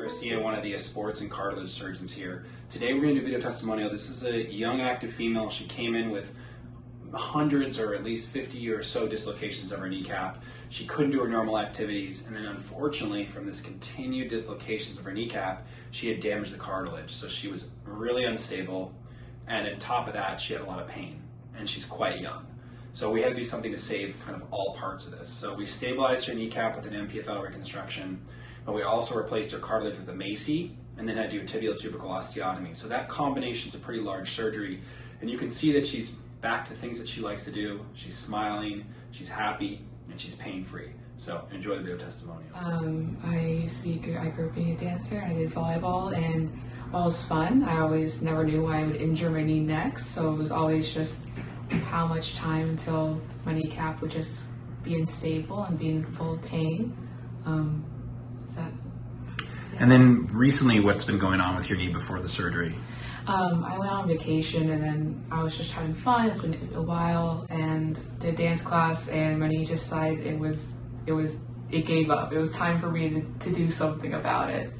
Garcia, one of the sports and cartilage surgeons here. Today we're going to do a video testimonial. This is a young active female. She came in with hundreds or at least 50 or so dislocations of her kneecap. She couldn't do her normal activities, and then unfortunately from this continued dislocations of her kneecap, she had damaged the cartilage. So she was really unstable, and on top of that she had a lot of pain, and she's quite young. So we had to do something to save kind of all parts of this. So we stabilized her kneecap with an MPFL reconstruction, but we also replaced her cartilage with a MACI, and then had to do a tibial tubercle osteotomy. So that combination is a pretty large surgery, and you can see that she's back to things that she likes to do. She's smiling, she's happy, and she's pain-free. So enjoy the video testimonial. I grew up being a dancer, and I did volleyball, and while it was fun, I always never knew when I would injure my knee next, so it was always just how much time until my kneecap would just be unstable and be in full pain. And then recently, what's been going on with your knee before the surgery? I went on vacation, and then I was just having fun. It's been a while, and did dance class, and my knee just decided it gave up. It was time for me to do something about it.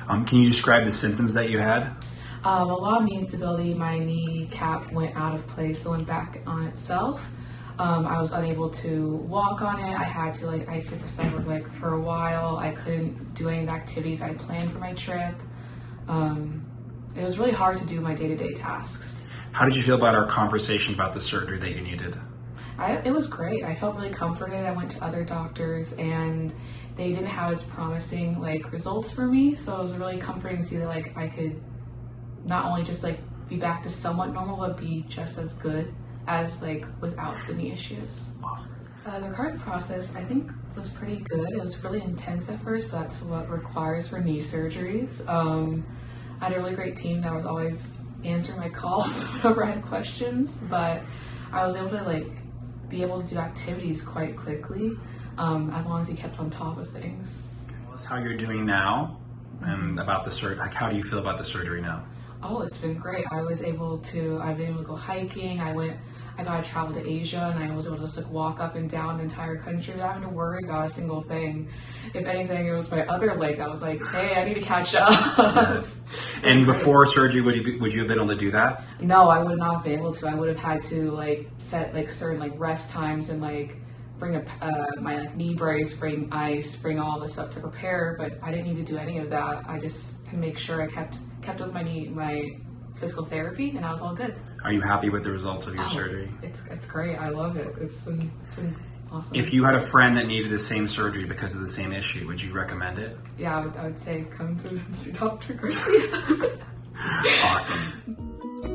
Can you describe the symptoms that you had? A lot of knee instability. My kneecap went out of place, it went back on itself. I was unable to walk on it. I had to ice it for a while. I couldn't do any of the activities I planned for my trip. It was really hard to do my day-to-day tasks. How did you feel about our conversation about the surgery that you needed? It was great. I felt really comforted. I went to other doctors, and they didn't have as promising results for me. So it was really comforting to see that I could not only just be back to somewhat normal, but be just as good as without the knee issues. Awesome. The recovery process, I think, was pretty good. It was really intense at first, but that's what requires for knee surgeries. I had a really great team that was always answering my calls whenever I had questions, but I was able to be able to do activities quite quickly, as long as you kept on top of things. Tell us how you're doing now, and about the surgery. How do you feel about the surgery now? Oh, it's been great. I've been able to go hiking. I got to travel to Asia, and I was able to just walk up and down the entire country without having to worry about a single thing. If anything, it was my other leg that was hey, I need to catch up. Yes. And before surgery, would you have been able to do that? No, I would not have been able to. I would have had to set certain rest times and bring my knee brace, bring ice, bring all this stuff to prepare, but I didn't need to do any of that. I just can make sure I kept with my physical therapy, and I was all good. Are you happy with the results of your surgery? It's great. I love it. It's been awesome. If you had a friend that needed the same surgery because of the same issue, would you recommend it? Yeah, I would say come to see Dr. Garcia. Awesome.